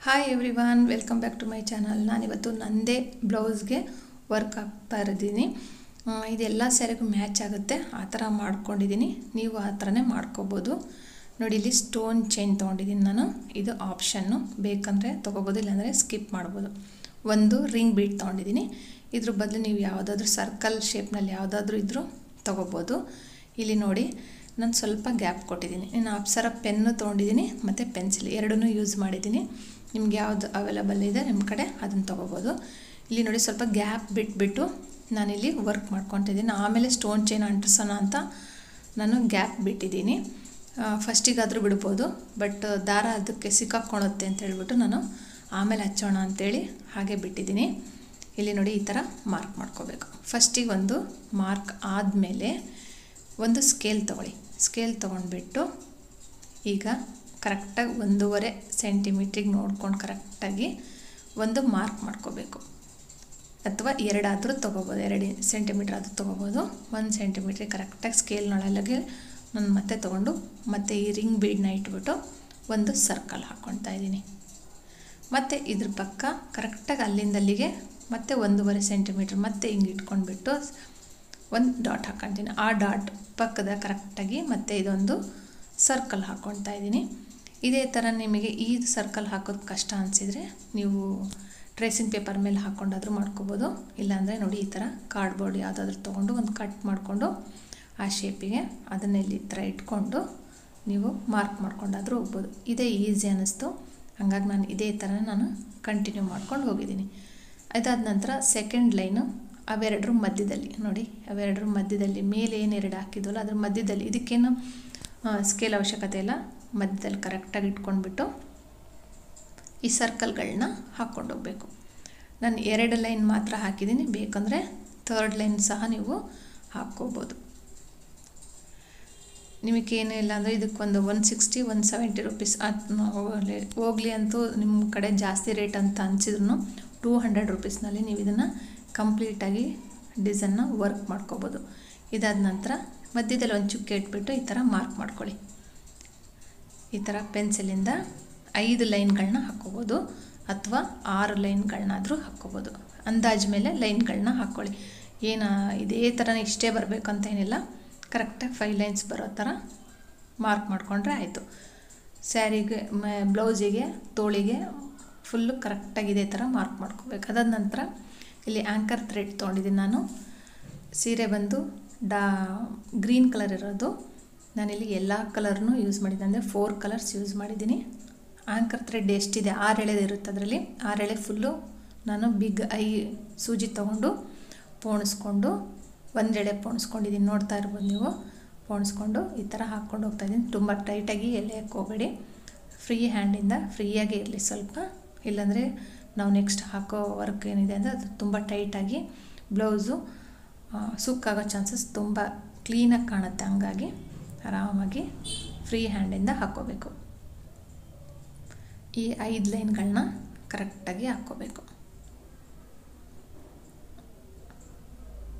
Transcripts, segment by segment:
Hi everyone, welcome back to my channel. ನಾನಿವತ್ತು ನನ್ನದೇ ಬ್ಲೌಸ್ಗೆ work ಹಾಕ್ತಾ ಇದ್ದೀನಿ. ಇದೆಲ್ಲ ಸ್ಯಾರಿಗೂ ಮ್ಯಾಚ್ ಆಗುತ್ತೆ, ಆ ಥರ ಮಾಡ್ಕೊಂಡಿದ್ದೀನಿ. ನೀವು ಆ ಥರನೇ ಮಾಡ್ಕೋಬೋದು. ನೋಡಿ, ಇಲ್ಲಿ ಸ್ಟೋನ್ ಚೈನ್ ತೊಗೊಂಡಿದ್ದೀನಿ ನಾನು. ಇದು ಆಪ್ಷನ್ನು, ಬೇಕಂದರೆ ತೊಗೋಬೋದು, ಇಲ್ಲಾಂದರೆ ಸ್ಕಿಪ್ ಮಾಡ್ಬೋದು. ಒಂದು ರಿಂಗ್ ಬೀಟ್ ತೊಗೊಂಡಿದ್ದೀನಿ. ಇದ್ರ ಬದಲು ನೀವು ಯಾವುದಾದ್ರೂ ಸರ್ಕಲ್ ಶೇಪ್ನಲ್ಲಿ ಯಾವುದಾದ್ರೂ ಇದ್ದರೂ ತೊಗೋಬೋದು. ಇಲ್ಲಿ ನೋಡಿ, ನಾನು ಸ್ವಲ್ಪ ಗ್ಯಾಪ್ ಕೊಟ್ಟಿದ್ದೀನಿ. ನಾನು ಅಪ್ಸರ ಪೆನ್ನು ತೊಗೊಂಡಿದ್ದೀನಿ ಮತ್ತು ಪೆನ್ಸಿಲ್ ಎರಡನ್ನೂ ಯೂಸ್ ಮಾಡಿದ್ದೀನಿ. ನಿಮ್ಗೆ ಯಾವುದು ಅವೈಲಬಲ್ ಇದೆ ನಿಮ್ಮ ಕಡೆ ಅದನ್ನು ತೊಗೋಬೋದು. ಇಲ್ಲಿ ನೋಡಿ, ಸ್ವಲ್ಪ ಗ್ಯಾಪ್ ಬಿಟ್ಬಿಟ್ಟು ನಾನಿಲ್ಲಿ ವರ್ಕ್ ಮಾಡ್ಕೊತಿದ್ದೀನಿ. ಆಮೇಲೆ ಸ್ಟೋನ್ ಚೈನ್ ಅಂಟಿಸೋಣ ಅಂತ ನಾನು ಗ್ಯಾಪ್ ಬಿಟ್ಟಿದ್ದೀನಿ. ಫಸ್ಟಿಗಾದರೂ ಬಿಡ್ಬೋದು, ಬಟ್ ದಾರ ಅದಕ್ಕೆ ಸಿಕ್ಕಾಕ್ಕೊಳುತ್ತೆ ಅಂತ ಹೇಳ್ಬಿಟ್ಟು ನಾನು ಆಮೇಲೆ ಹಚ್ಚೋಣ ಅಂಥೇಳಿ ಹಾಗೆ ಬಿಟ್ಟಿದ್ದೀನಿ. ಇಲ್ಲಿ ನೋಡಿ, ಈ ಥರ ಮಾರ್ಕ್ ಮಾಡ್ಕೋಬೇಕು. ಫಸ್ಟಿಗೆ ಒಂದು ಮಾರ್ಕ್ ಆದಮೇಲೆ ಒಂದು ಸ್ಕೇಲ್ ತೊಗೊಳ್ಳಿ. ಸ್ಕೇಲ್ ತೊಗೊಂಡ್ಬಿಟ್ಟು ಈಗ ಕರೆಕ್ಟಾಗಿ 1.5 ಸೆಂಟಿಮೀಟ್ರಿಗೆ ನೋಡ್ಕೊಂಡು ಕರೆಕ್ಟಾಗಿ ಒಂದು ಮಾರ್ಕ್ ಮಾಡ್ಕೋಬೇಕು. ಅಥವಾ ಎರಡಾದರೂ ತೊಗೋಬೋದು, 2 ಸೆಂಟಿಮೀಟ್ರ್ ಆದರೂ ತೊಗೋಬೋದು. 1 ಸೆಂಟಿಮೀಟ್ರಿಗೆ ಕರೆಕ್ಟಾಗಿ ಸ್ಕೇಲ್ನೊಳಗೆ ನಾನು ಮತ್ತೆ ತೊಗೊಂಡು ಮತ್ತೆ ಈ ರಿಂಗ್ ಬೀಡನ್ನ ಇಟ್ಬಿಟ್ಟು ಒಂದು ಸರ್ಕಲ್ ಹಾಕ್ಕೊಳ್ತಾ ಇದ್ದೀನಿ. ಮತ್ತು ಇದ್ರ ಪಕ್ಕ ಕರೆಕ್ಟಾಗಿ ಅಲ್ಲಿಂದಲ್ಲಿಗೆ ಮತ್ತೆ 1.5 ಸೆಂಟಿಮೀಟ್ರ್ ಮತ್ತೆ ಹಿಂಗೆ ಇಟ್ಕೊಂಡ್ಬಿಟ್ಟು ಒಂದು ಡಾಟ್ ಹಾಕ್ಕೊಳ್ತೀನಿ. ಆ ಡಾಟ್ ಪಕ್ಕದ ಕರೆಕ್ಟಾಗಿ ಮತ್ತೆ ಇದೊಂದು ಸರ್ಕಲ್ ಹಾಕ್ಕೊಳ್ತಾ ಇದ್ದೀನಿ. ಇದೇ ಥರ ನಿಮಗೆ ಈ ಸರ್ಕಲ್ ಹಾಕೋದು ಕಷ್ಟ ಅನಿಸಿದರೆ ನೀವು ಟ್ರೇಸಿಂಗ್ ಪೇಪರ್ ಮೇಲೆ ಹಾಕ್ಕೊಂಡಾದರೂ ಮಾಡ್ಕೋಬೋದು. ಇಲ್ಲಾಂದರೆ ನೋಡಿ, ಈ ಥರ ಕಾರ್ಡ್ಬೋರ್ಡ್ ಯಾವುದಾದ್ರೂ ತೊಗೊಂಡು ಒಂದು ಕಟ್ ಮಾಡಿಕೊಂಡು ಆ ಶೇಪಿಗೆ ಅದನ್ನೇ ಇಲ್ಲಿ ಈ ಥರ ಇಟ್ಕೊಂಡು ನೀವು ಮಾರ್ಕ್ ಮಾಡ್ಕೊಂಡಾದರೂ ಹೋಗ್ಬೋದು. ಇದೇ ಈಸಿ ಅನ್ನಿಸ್ತು, ಹಾಗಾಗಿ ನಾನು ಇದೇ ಥರ ನಾನು ಕಂಟಿನ್ಯೂ ಮಾಡ್ಕೊಂಡು ಹೋಗಿದ್ದೀನಿ. ಅದಾದ ನಂತರ ಸೆಕೆಂಡ್ ಲೈನು ಅವೆರಡರ ಮಧ್ಯದಲ್ಲಿ ನೋಡಿ, ಅವೆರಡರ ಮಧ್ಯದಲ್ಲಿ ಮೇಲೆ ಏನು 2 ಹಾಕಿದ್ವಲ್ಲ ಅದ್ರ ಮಧ್ಯದಲ್ಲಿ, ಇದಕ್ಕೇನು ಸ್ಕೇಲ್ ಅವಶ್ಯಕತೆ ಇಲ್ಲ. ಮಧ್ಯದಲ್ಲಿ ಕರೆಕ್ಟಾಗಿ ಇಟ್ಕೊಂಡ್ಬಿಟ್ಟು ಈ ಸರ್ಕಲ್ಗಳನ್ನ ಹಾಕ್ಕೊಂಡು ಹೋಗಬೇಕು. ನಾನು 2 ಲೈನ್ ಮಾತ್ರ ಹಾಕಿದ್ದೀನಿ, ಬೇಕಂದರೆ 3rd ಲೈನ್ ಸಹ ನೀವು ಹಾಕ್ಕೋಬೋದು. ನಿಮಗೇನು ಇಲ್ಲ ಅಂದರೆ ಇದಕ್ಕೊಂದು 160 170 ರೂಪೀಸ್ ಹೋಗಲಿ ಅಂತೂ ನಿಮ್ಮ ಕಡೆ ಜಾಸ್ತಿ ರೇಟ್ ಅಂತ ಅನಿಸಿದ್ರು 200 ರೂಪೀಸ್ನಲ್ಲಿ ನೀವು ಇದನ್ನು ಕಂಪ್ಲೀಟಾಗಿ ಡಿಸೈನ್ನ ವರ್ಕ್ ಮಾಡ್ಕೋಬೋದು. ಇದಾದ ನಂತರ ಮಧ್ಯದಲ್ಲಿ ಒಂದು ಚುಕ್ಕೆ ಇಟ್ಬಿಟ್ಟು ಈ ಥರ ಮಾರ್ಕ್ ಮಾಡ್ಕೊಳ್ಳಿ. ಈ ಥರ ಪೆನ್ಸಿಲಿಂದ 5 ಲೈನ್ಗಳನ್ನ ಹಾಕ್ಕೋಬೋದು ಅಥವಾ 6 ಲೈನ್ಗಳನ್ನಾದರೂ ಹಾಕ್ಕೋಬೋದು. ಅಂದಾಜು ಮೇಲೆ ಲೈನ್ಗಳನ್ನ ಹಾಕ್ಕೊಳ್ಳಿ. ಏನು ಇದೇ ಥರ ಇಷ್ಟೇ ಬರಬೇಕಂತ ಏನಿಲ್ಲ, ಕರೆಕ್ಟಾಗಿ 5 ಲೈನ್ಸ್ ಬರೋ ಥರ ಮಾರ್ಕ್ ಮಾಡಿಕೊಂಡ್ರೆ ಆಯಿತು. ಸ್ಯಾರಿಗೆ ಬ್ಲೌಸಿಗೆ ತೋಳಿಗೆ ಫುಲ್ಲು ಕರೆಕ್ಟಾಗಿ ಇದೇ ಥರ ಮಾರ್ಕ್ ಮಾಡ್ಕೋಬೇಕು. ಅದಾದ ನಂತರ ಇಲ್ಲಿ ಆ್ಯಂಕರ್ ಥ್ರೆಡ್ ತೊಗೊಂಡಿದ್ದೀನಿ ನಾನು. ಸೀರೆ ಬಂದು ಗ್ರೀನ್ ಕಲರ್ ಇರೋದು. ನಾನಿಲ್ಲಿ ಎಲ್ಲ ಕಲರ್ನೂ ಯೂಸ್ ಮಾಡಿದ್ದೆ, ಅಂದರೆ 4 ಕಲರ್ಸ್ ಯೂಸ್ ಮಾಡಿದ್ದೀನಿ. ಆ್ಯಂಕರ್ ಥ್ರೆಡ್ ಎಷ್ಟಿದೆ 6 ಎಳೆದು ಇರುತ್ತೆ, ಅದರಲ್ಲಿ 6 ಎಳೆ ಫುಲ್ಲು ನಾನು ಬಿಗ್ ಸೂಜಿ ತೊಗೊಂಡು ಪೋಣಿಸ್ಕೊಂಡು 1 ಎಳೆ ಪೋಣಿಸ್ಕೊಂಡಿದ್ದೀನಿ. ನೋಡ್ತಾ ಇರ್ಬೋದು ನೀವು. ಪೋಣಿಸ್ಕೊಂಡು ಈ ಥರ ಹಾಕ್ಕೊಂಡು ಹೋಗ್ತಾಯಿದ್ದೀನಿ. ತುಂಬ ಟೈಟಾಗಿ ಎಳೆಯಕ್ಕೆ ಹೋಗಬೇಡಿ, ಫ್ರೀ ಹ್ಯಾಂಡಿಂದ ಫ್ರೀಯಾಗಿ ಇರಲಿ ಸ್ವಲ್ಪ. ಇಲ್ಲಾಂದರೆ ನಾವು ನೆಕ್ಸ್ಟ್ ಹಾಕೋ ವರ್ಕ್ ಏನಿದೆ ಅಂದರೆ ಅದು ತುಂಬ ಟೈಟಾಗಿ ಬ್ಲೌಸು ಸುಕ್ಕಾಗೋ ಚಾನ್ಸಸ್ ತುಂಬ ಕ್ಲೀನಾಗಿ ಕಾಣುತ್ತೆ. ಹಂಗಾಗಿ ಆರಾಮಾಗಿ ಫ್ರೀ ಹ್ಯಾಂಡಿಂದ ಹಾಕ್ಕೋಬೇಕು. ಈ 5 ಲೈನ್ಗಳನ್ನ ಕರೆಕ್ಟಾಗಿ ಹಾಕ್ಕೋಬೇಕು.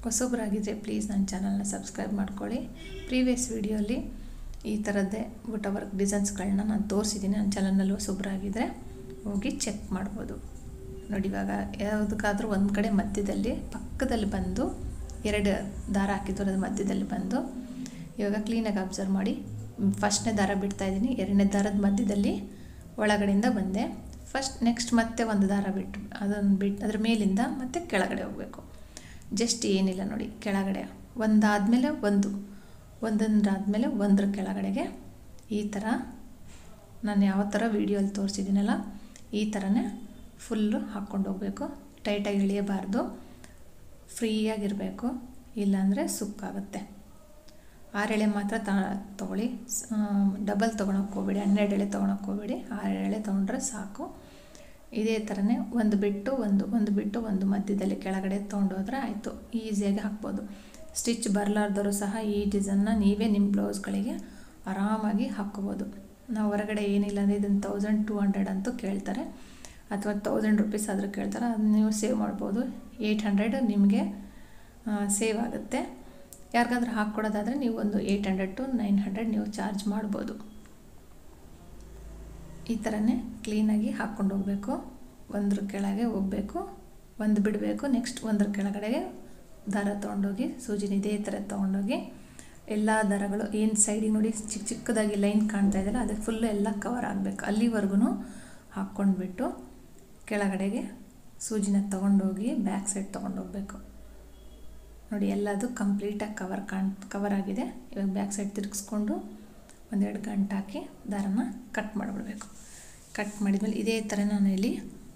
ಹೊಸಬ್ರಾಗಿದ್ದರೆ ಪ್ಲೀಸ್ ನನ್ನ ಚಾನಲ್ನ ಸಬ್ಸ್ಕ್ರೈಬ್ ಮಾಡ್ಕೊಳ್ಳಿ. ಪ್ರೀವಿಯಸ್ ವಿಡಿಯೋಲಿ ಈ ಥರದ್ದೇ ಬುಟ್ಟ ವರ್ಕ್ ಡಿಸೈನ್ಸ್ಗಳನ್ನ ನಾನು ತೋರಿಸಿದ್ದೀನಿ. ನನ್ನ ಚಾನಲ್ನಲ್ಲಿ ಹೊಸಬ್ರಾಗಿದ್ದರೆ ಹೋಗಿ ಚೆಕ್ ಮಾಡ್ಬೋದು. ನೋಡಿ, ಇವಾಗ ಯಾವುದಕ್ಕಾದ್ರೂ ಒಂದು ಕಡೆ ಮಧ್ಯದಲ್ಲಿ ಪಕ್ಕದಲ್ಲಿ ಬಂದು 2 ದಾರ ಹಾಕಿದ್ರು, ಅದು ಮಧ್ಯದಲ್ಲಿ ಬಂದು ಇವಾಗ ಕ್ಲೀನಾಗಿ ಅಬ್ಸರ್ವ್ ಮಾಡಿ. ಫಸ್ಟ್ನೇ ದಾರ ಬಿಡ್ತಾಯಿದ್ದೀನಿ, 2ನೇ ದಾರದ ಮಧ್ಯದಲ್ಲಿ ಒಳಗಡೆಯಿಂದ ಬಂದೆ. ನೆಕ್ಸ್ಟ್ ಮತ್ತೆ ಒಂದು ದಾರ ಬಿಟ್ಟು ಅದನ್ನು ಬಿಟ್ಟು ಅದ್ರ ಮೇಲಿಂದ ಮತ್ತೆ ಕೆಳಗಡೆ ಹೋಗಬೇಕು. ಜಸ್ಟ್ ಏನಿಲ್ಲ ನೋಡಿ, ಕೆಳಗಡೆ ಒಂದಾದಮೇಲೆ ಒಂದೊಂದಾದಮೇಲೆ ಒಂದರ ಕೆಳಗಡೆಗೆ ಈ ಥರ ನಾನು ಯಾವ ಥರ ವೀಡಿಯೋಲ್ಲಿ ತೋರಿಸಿದ್ದೀನಲ್ಲ ಈ ಥರನೇ ಫುಲ್ಲು ಹಾಕ್ಕೊಂಡು ಹೋಗಬೇಕು. ಟೈಟಾಗಿ ಇಳಿಯಬಾರ್ದು, ಫ್ರೀಯಾಗಿರಬೇಕು, ಇಲ್ಲಾಂದರೆ ಸುಕ್ಕಾಗುತ್ತೆ. 6 ಎಳೆ ಮಾತ್ರ ತೊಗೊಳ್ಳಿ, ಡಬಲ್ ತೊಗೊಳಕ್ಕೆ ಹೋಗಬೇಡಿ, 12 ಎಳೆ ತೊಗೊಳಕ್ಕೆ ಹೋಗಬೇಡಿ. 6 ಎಳೆ ತೊಗೊಂಡ್ರೆ ಸಾಕು. ಇದೇ ಥರನೇ ಒಂದು ಬಿಟ್ಟು ಒಂದು ಮಧ್ಯದಲ್ಲಿ ಕೆಳಗಡೆ ತೊಗೊಂಡೋದ್ರೆ ಆಯಿತು. ಈಸಿಯಾಗಿ ಹಾಕ್ಬೋದು. ಸ್ಟಿಚ್ ಬರಲಾರ್ದವರು ಸಹ ಈ ಡಿಸೈನ್ನ ನೀವೇ ನಿಮ್ಮ ಬ್ಲೌಸ್ಗಳಿಗೆ ಆರಾಮಾಗಿ ಹಾಕ್ಕೋಬೋದು. ನಾವು ಹೊರಗಡೆ ಏನಿಲ್ಲ ಅಂದರೆ ಇದನ್ನು 1200 ಅಂತೂ ಕೇಳ್ತಾರೆ, ಅಥವಾ 1000 ರೂಪೀಸ್ ಆದರೂ ಕೇಳ್ತಾರೆ. ಅದನ್ನ ನೀವು ಸೇವ್ ಮಾಡ್ಬೋದು. 800 ನಿಮಗೆ ಸೇವ್ ಆಗುತ್ತೆ. ಯಾರಿಗಾದ್ರೂ ಹಾಕ್ಕೊಡೋದಾದರೆ ನೀವು ಒಂದು 800 to 900 ನೀವು ಚಾರ್ಜ್ ಮಾಡ್ಬೋದು. ಈ ಥರನೇ ಕ್ಲೀನಾಗಿ ಹಾಕ್ಕೊಂಡು ಹೋಗಬೇಕು. ಒಂದ್ರ ಕೆಳಗೆ ಹೋಗಬೇಕು, ಒಂದು ಬಿಡಬೇಕು, ನೆಕ್ಸ್ಟ್ ಒಂದ್ರ ಕೆಳಗಡೆಗೆ ದಾರ ತೊಗೊಂಡೋಗಿ ಸೂಜಿನ ಇದೇ ಥರ ತೊಗೊಂಡೋಗಿ ಎಲ್ಲ ದಾರಗಳು ಏನು ಸೈಡಿಗೆ ನೋಡಿ ಚಿಕ್ಕ ಚಿಕ್ಕದಾಗಿ ಲೈನ್ ಕಾಣ್ತಾ ಇದೆಯಲ್ಲ ಅದಕ್ಕೆ ಫುಲ್ಲು ಎಲ್ಲ ಕವರ್ ಆಗಬೇಕು. ಅಲ್ಲಿವರೆಗೂ ಹಾಕ್ಕೊಂಡ್ಬಿಟ್ಟು ಕೆಳಗಡೆಗೆ ಸೂಜಿನ ತೊಗೊಂಡೋಗಿ ಬ್ಯಾಕ್ ಸೈಡ್ ತೊಗೊಂಡೋಗ್ಬೇಕು. ನೋಡಿ ಎಲ್ಲದು ಕಂಪ್ಲೀಟಾಗಿ ಕವರ್ ಆಗಿದೆ. ಇವಾಗ ಬ್ಯಾಕ್ ಸೈಡ್ ತಿರುಗಿಸ್ಕೊಂಡು ಒಂದೆರಡು ಗಂಟೆ ಹಾಕಿ ದಾರನ ಕಟ್ ಮಾಡಿಬಿಡ್ಬೇಕು. ಕಟ್ ಮಾಡಿದ್ಮೇಲೆ ಇದೇ ಥರ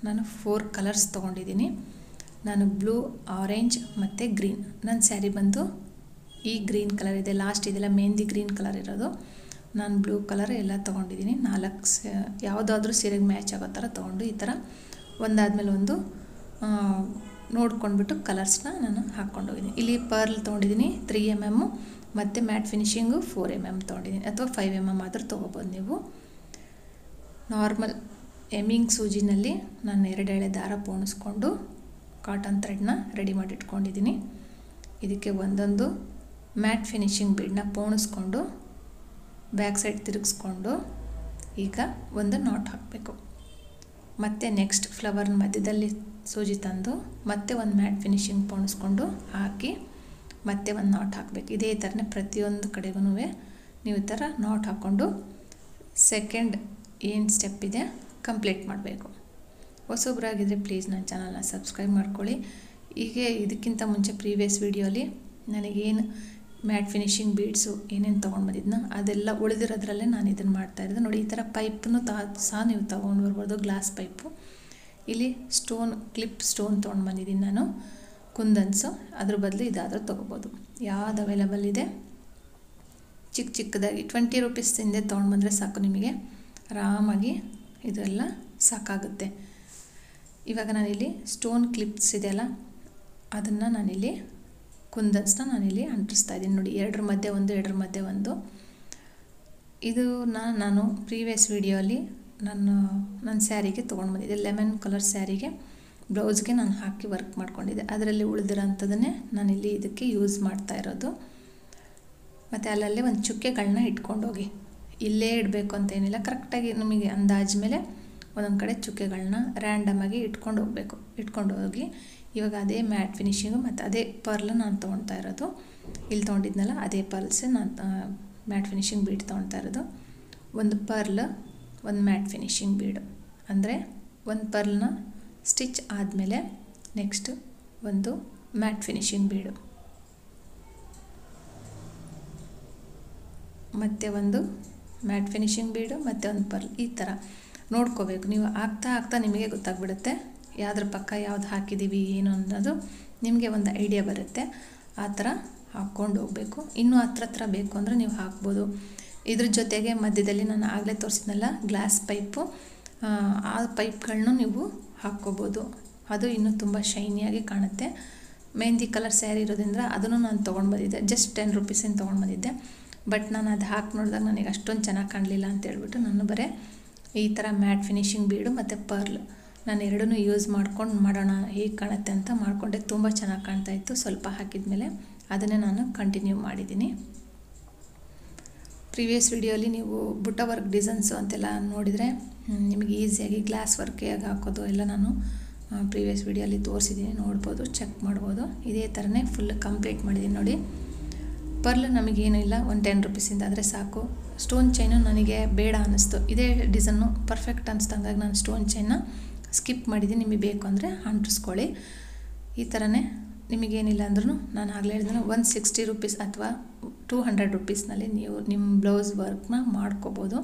ನಾನು 4 ಕಲರ್ಸ್ ತೊಗೊಂಡಿದ್ದೀನಿ. ನಾನು ಬ್ಲೂ, ಆರೆಂಜ್ ಮತ್ತು ಗ್ರೀನ್. ನನ್ನ ಸ್ಯಾರಿ ಬಂದು ಈ ಗ್ರೀನ್ ಕಲರ್ ಇದೆ, ಲಾಸ್ಟ್ ಇದೆಲ್ಲ ಮೆಹಂದಿ ಗ್ರೀನ್ ಕಲರ್ ಇರೋದು. ನಾನು ಬ್ಲೂ ಕಲರ್ ಎಲ್ಲ ತೊಗೊಂಡಿದ್ದೀನಿ. 4 ಯಾವುದಾದ್ರೂ ಸೀರೆಗೆ ಮ್ಯಾಚ್ ಆಗೋ ಥರ ತೊಗೊಂಡು ಈ ಥರ ಒಂದಾದಮೇಲೆ ಒಂದು ನೋಡ್ಕೊಂಡ್ಬಿಟ್ಟು ಕಲರ್ಸ್ನ ನಾನು ಹಾಕ್ಕೊಂಡೋಗಿದ್ದೀನಿ. ಇಲ್ಲಿ ಪರ್ಲ್ ತೊಗೊಂಡಿದ್ದೀನಿ 3 mm ಮತ್ತು ಮ್ಯಾಟ್ ಫಿನಿಶಿಂಗು 4 mm ತೊಗೊಂಡಿದ್ದೀನಿ, ಅಥವಾ 5 mm ಆದರೂ ತೊಗೋಬೋದು ನೀವು. ನಾರ್ಮಲ್ ಎಮ್ಮಿಂಗ್ ಸೂಜಿನಲ್ಲಿ ನಾನು 2 ಎಳೆ ದಾರ ಪೋಣಿಸ್ಕೊಂಡು ಕಾಟನ್ ಥ್ರೆಡ್ನ ರೆಡಿ ಮಾಡಿ ಇಟ್ಕೊಂಡಿದ್ದೀನಿ. ಇದಕ್ಕೆ ಒಂದೊಂದು ಮ್ಯಾಟ್ ಫಿನಿಶಿಂಗ್ ಬೀಡನ್ನ ಪೋಣಿಸ್ಕೊಂಡು ಬ್ಯಾಕ್ ಸೈಡ್ ತಿರುಗಿಸ್ಕೊಂಡು ಈಗ ಒಂದು ನಾಟ್ ಹಾಕಬೇಕು. ಮತ್ತು ನೆಕ್ಸ್ಟ್ ಫ್ಲವರ್ನ ಮಧ್ಯದಲ್ಲಿ ಸೂಜಿ ತಂದು ಮತ್ತೆ ಒಂದು ಮ್ಯಾಟ್ ಫಿನಿಶಿಂಗ್ ಪೋಣಿಸ್ಕೊಂಡು ಹಾಕಿ ಮತ್ತೆ ಒಂದು ನಾಟ್ ಹಾಕಬೇಕು. ಇದೇ ಥರನೇ ಪ್ರತಿಯೊಂದು ಕಡೆಗೂ ನೀವು ಈ ಥರ ನಾಟ್ ಹಾಕ್ಕೊಂಡು ಸೆಕೆಂಡ್ ಏನು ಸ್ಟೆಪ್ ಇದೆ ಕಂಪ್ಲೀಟ್ ಮಾಡಬೇಕು. ಹೊಸೊಬ್ಬರಾಗಿದ್ದರೆ ಪ್ಲೀಸ್ ನನ್ನ ಚಾನಲ್ನ ಸಬ್ಸ್ಕ್ರೈಬ್ ಮಾಡ್ಕೊಳ್ಳಿ. ಹೀಗೆ ಇದಕ್ಕಿಂತ ಮುಂಚೆ ಪ್ರೀವಿಯಸ್ ವೀಡಿಯೋಲಿ ನನಗೇನು ಮ್ಯಾಟ್ ಫಿನಿಶಿಂಗ್ ಬೀಡ್ಸು ಏನೇನು ತೊಗೊಂಡು ಬಂದಿದ್ನೋ ಅದೆಲ್ಲ ಉಳಿದಿರೋದ್ರಲ್ಲೇ ನಾನು ಇದನ್ನು ಮಾಡ್ತಾಯಿದ್ದೆ. ನೋಡಿ ಈ ಥರ ಪೈಪನ್ನು ಸಹ ನೀವು ತೊಗೊಂಡು ಬರ್ಬೋದು, ಗ್ಲಾಸ್ ಪೈಪು. ಇಲ್ಲಿ ಕ್ಲಿಪ್ ಸ್ಟೋನ್ ತೊಗೊಂಡು ಬಂದಿದ್ದೀನಿ ನಾನು, ಕುಂದನ್ಸು. ಅದ್ರ ಬದಲು ಇದಾದರೂ ತೊಗೋಬೋದು, ಯಾವ್ದು ಅವೈಲೇಬಲ್ ಇದೆ. ಚಿಕ್ಕದಾಗಿ 20 ರೂಪೀಸಿಂದ ತೊಗೊಂಡು ಬಂದರೆ ಸಾಕು, ನಿಮಗೆ ಆರಾಮಾಗಿ ಇದೆಲ್ಲ ಸಾಕಾಗುತ್ತೆ. ಇವಾಗ ನಾನಿಲ್ಲಿ ಸ್ಟೋನ್ ಕ್ಲಿಪ್ಸ್ ಇದೆಯಲ್ಲ ಅದನ್ನು ನಾನಿಲ್ಲಿ ಕುಂದನ್ಸ್ನ ನಾನಿಲ್ಲಿ ಅಂಟಿಸ್ತಾ ಇದ್ದೀನಿ. ನೋಡಿ 2 ಮಧ್ಯೆ ಒಂದು, 2 ಮಧ್ಯೆ ಒಂದು. ಇದು ನಾನು ಪ್ರೀವಿಯಸ್ ವೀಡಿಯೋಲಿ ನನ್ನ ಸ್ಯಾರಿಗೆ ತೊಗೊಂಡು ಬಂದಿದ್ದೆ. ಲೆಮನ್ ಕಲರ್ ಸ್ಯಾರಿಗೆ ಬ್ಲೌಸ್ಗೆ ನಾನು ಹಾಕಿ ವರ್ಕ್ ಮಾಡ್ಕೊಂಡಿದ್ದೆ. ಅದರಲ್ಲಿ ಉಳಿದಿರೋಂಥದ್ದನ್ನೇ ನಾನಿಲ್ಲಿ ಇದಕ್ಕೆ ಯೂಸ್ ಮಾಡ್ತಾ ಇರೋದು. ಮತ್ತು ಅಲ್ಲಲ್ಲೇ ಒಂದು ಚುಕ್ಕೆಗಳನ್ನ ಇಟ್ಕೊಂಡೋಗಿ, ಇಲ್ಲೇ ಇಡಬೇಕು ಅಂತ ಏನಿಲ್ಲ, ಕರೆಕ್ಟಾಗಿ ನಮಗೆ ಅಂದಾಜು ಮೇಲೆ ಒಂದೊಂದು ಕಡೆ ಚುಕ್ಕೆಗಳನ್ನ ರ್ಯಾಂಡಮಾಗಿ ಇಟ್ಕೊಂಡು ಹೋಗಿ ಇವಾಗ ಅದೇ ಮ್ಯಾಟ್ ಫಿನಿಶಿಂಗು ಮತ್ತು ಅದೇ ಪರ್ಲ್ ನಾನು ತೊಗೊಳ್ತಾ ಇರೋದು. ಇಲ್ಲಿ ತೊಗೊಂಡಿದ್ನಲ್ಲ ಅದೇ ಪರ್ಲ್ಸ್ ನಾನು ಮ್ಯಾಟ್ ಫಿನಿಶಿಂಗ್ ಬೀಡ್ ತೊಗೊಳ್ತಾ ಇರೋದು. ಒಂದು ಪರ್ಲ್, ಒಂದು ಮ್ಯಾಟ್ ಫಿನಿಶಿಂಗ್ ಬೀಡು, ಅಂದರೆ ಒಂದು ಪರ್ಲ್ನ ಸ್ಟಿಚ್ ಆದಮೇಲೆ ನೆಕ್ಸ್ಟ್ ಒಂದು ಮ್ಯಾಟ್ ಫಿನಿಶಿಂಗ್ ಬೀಡು, ಮತ್ತು ಒಂದು ಮ್ಯಾಟ್ ಫಿನಿಶಿಂಗ್ ಬೀಡು, ಮತ್ತು ಒಂದು ಪರ್ಲ್. ಈ ಥರ ನೋಡ್ಕೋಬೇಕು ನೀವು. ಆಗ್ತಾ ನಿಮಗೆ ಗೊತ್ತಾಗ್ಬಿಡುತ್ತೆ ಯಾವುದ್ರ ಪಕ್ಕ ಯಾವ್ದು ಹಾಕಿದ್ದೀವಿ ಏನು ಅನ್ನೋದು ನಿಮಗೆ ಒಂದು ಐಡಿಯಾ ಬರುತ್ತೆ. ಆ ಥರ ಹಾಕ್ಕೊಂಡು ಹೋಗಬೇಕು. ಇನ್ನೂ ಹತ್ರ ಬೇಕು ಅಂದರೆ ನೀವು ಹಾಕ್ಬೋದು. ಇದ್ರ ಜೊತೆಗೆ ಮಧ್ಯದಲ್ಲಿ ನಾನು ಆಗಲೇ ತೋರಿಸಿದ್ನಲ್ಲ ಗ್ಲಾಸ್ ಪೈಪು, ಆ ಪೈಪ್ಗಳನ್ನೂ ನೀವು ಹಾಕ್ಕೋಬೋದು. ಅದು ಇನ್ನೂ ತುಂಬ ಶೈನಿಯಾಗಿ ಕಾಣುತ್ತೆ. ಮೆಹಂದಿ ಕಲರ್ ಸ್ಯಾರಿ ಇರೋದ್ರಿಂದ ಅದನ್ನು ನಾನು ತೊಗೊಂಡು ಬಂದಿದ್ದೆ, ಜಸ್ಟ್ 10 ರೂಪೀಸಿಂದ ತೊಗೊಂಡು ಬಂದಿದ್ದೆ. ಬಟ್ ನಾನು ಅದು ಹಾಕಿ ನೋಡಿದಾಗ ನನಗೆ ಅಷ್ಟೊಂದು ಚೆನ್ನಾಗಿ ಕಾಣಲಿಲ್ಲ ಅಂತೇಳ್ಬಿಟ್ಟು ನಾನು ಬರೀ ಈ ಥರ ಮ್ಯಾಟ್ ಫಿನಿಶಿಂಗ್ ಬೀಡು ಮತ್ತು ಪರ್ಲ್ ನಾನು ಎರಡನ್ನೂ ಯೂಸ್ ಮಾಡ್ಕೊಂಡು ಮಾಡೋಣ ಹೇಗೆ ಕಾಣುತ್ತೆ ಅಂತ ಮಾಡಿಕೊಂಡೆ. ತುಂಬ ಚೆನ್ನಾಗಿ ಕಾಣ್ತಾಯಿತ್ತು. ಸ್ವಲ್ಪ ಹಾಕಿದ ಮೇಲೆ ಅದನ್ನೇ ನಾನು ಕಂಟಿನ್ಯೂ ಮಾಡಿದ್ದೀನಿ. ಪ್ರೀವಿಯಸ್ ವಿಡಿಯೋಲಿ ನೀವು ಬುಟ್ಟ ವರ್ಕ್ ಡಿಸೈನ್ಸು ಅಂತೆಲ್ಲ ನೋಡಿದರೆ ನಿಮಗೆ ಈಸಿಯಾಗಿ ಗ್ಲಾಸ್ ವರ್ಕ್ ಹೇಗೆ ಹಾಕೋದು ಎಲ್ಲ ನಾನು ಪ್ರೀವಿಯಸ್ ವಿಡಿಯೋಲಿ ತೋರಿಸಿದ್ದೀನಿ, ನೋಡ್ಬೋದು, ಚೆಕ್ ಮಾಡ್ಬೋದು. ಇದೇ ಥರನೇ ಫುಲ್ ಕಂಪ್ಲೀಟ್ ಮಾಡಿದ್ದೀನಿ. ನೋಡಿ ಪರ್ಲ್ ನಮಗೇನು ಇಲ್ಲ, ಒಂದು 10 ರೂಪೀಸಿಂದ ಆದರೆ ಸಾಕು. ಸ್ಟೋನ್ ಚೈನು ನನಗೆ ಬೇಡ ಅನ್ನಿಸ್ತು, ಇದೇ ಡಿಸೈನು ಪರ್ಫೆಕ್ಟ್ ಅನ್ನಿಸ್ದಂಗಾಗಿ ನಾನು ಸ್ಟೋನ್ ಚೈನ್ನ ಸ್ಕಿಪ್ ಮಾಡಿದ್ದೀನಿ. ನಿಮಗೆ ಬೇಕು ಅಂದರೆ ಅಂಟಿಸ್ಕೊಳ್ಳಿ. ಈ ಥರನೇ ನಿಮಗೇನಿಲ್ಲ ಅಂದ್ರೂ ನಾನು ಆಗಲೇ ಹೇಳಿದ್ರೆ 160 ರೂಪೀಸ್ ಅಥವಾ 200 ರೂಪೀಸ್ನಲ್ಲಿ ನೀವು ನಿಮ್ಮ ಬ್ಲೌಸ್ ವರ್ಕ್ನ ಮಾಡ್ಕೋಬೋದು.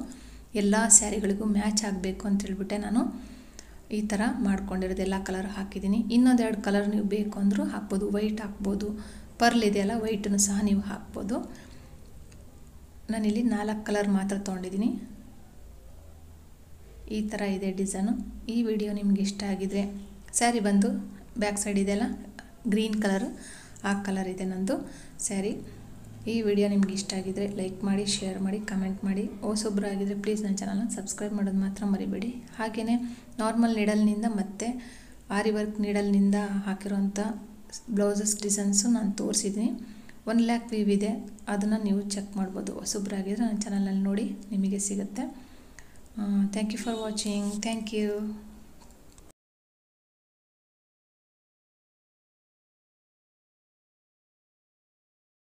ಎಲ್ಲ ಸ್ಯಾರಿಗಳಿಗೂ ಮ್ಯಾಚ್ ಆಗಬೇಕು ಅಂತೇಳ್ಬಿಟ್ಟೆ ನಾನು ಈ ಥರ ಮಾಡ್ಕೊಂಡಿರೋದು. ಎಲ್ಲ ಕಲರ್ ಹಾಕಿದ್ದೀನಿ. ಇನ್ನೊಂದೆರಡು ಕಲರ್ ನೀವು ಬೇಕು ಅಂದರೂ ಹಾಕ್ಬೋದು. ವೈಟ್ ಹಾಕ್ಬೋದು, ಪರ್ಲ್ ಇದೆಯಲ್ಲ ವೈಟನ್ನು ಸಹ ನೀವು ಹಾಕ್ಬೋದು. ನಾನಿಲ್ಲಿ 4 ಕಲರ್ ಮಾತ್ರ ತೊಗೊಂಡಿದ್ದೀನಿ. ಈ ಥರ ಇದೆ ಡಿಸೈನು. ಈ ವಿಡಿಯೋ ನಿಮ್ಗೆ ಇಷ್ಟ ಆಗಿದರೆ, ಸ್ಯಾರಿ ಬಂದು ಬ್ಯಾಕ್ ಸೈಡ್ ಇದೆಯಲ್ಲ ಗ್ರೀನ್ ಕಲರ್, ಆ ಕಲರ್ ಇದೆ ನಂದು ಸ್ಯಾರಿ. ಈ ವಿಡಿಯೋ ನಿಮ್ಗೆ ಇಷ್ಟ ಆಗಿದರೆ ಲೈಕ್ ಮಾಡಿ, ಶೇರ್ ಮಾಡಿ, ಕಮೆಂಟ್ ಮಾಡಿ. ಹೊಸೊಬ್ಬರಾಗಿದ್ದರೆ ಪ್ಲೀಸ್ ನನ್ನ ಚಾನಲ್ನ ಸಬ್ಸ್ಕ್ರೈಬ್ ಮಾಡೋದು ಮಾತ್ರ ಮರಿಬೇಡಿ. ಹಾಗೆಯೇ ನಾರ್ಮಲ್ ನೀಡಲ್ನಿಂದ ಮತ್ತು ಆರಿ ವರ್ಕ್ ನೀಡಲ್ನಿಂದ ಹಾಕಿರೋಂಥ ಬ್ಲೌಸಸ್ ಡಿಸೈನ್ಸು ನಾನು ತೋರಿಸಿದ್ದೀನಿ. 1 ಲ್ಯಾಕ್ ವ್ಯೂ ಇದೆ, ಅದನ್ನು ನೀವು ಚೆಕ್ ಮಾಡ್ಬೋದು. ಹೊಸೊಬ್ಬರಾಗಿದ್ದರೆ ನನ್ನ ಚಾನಲಲ್ಲಿ ನೋಡಿ ನಿಮಗೆ ಸಿಗುತ್ತೆ. Thank you for watching. Thank you.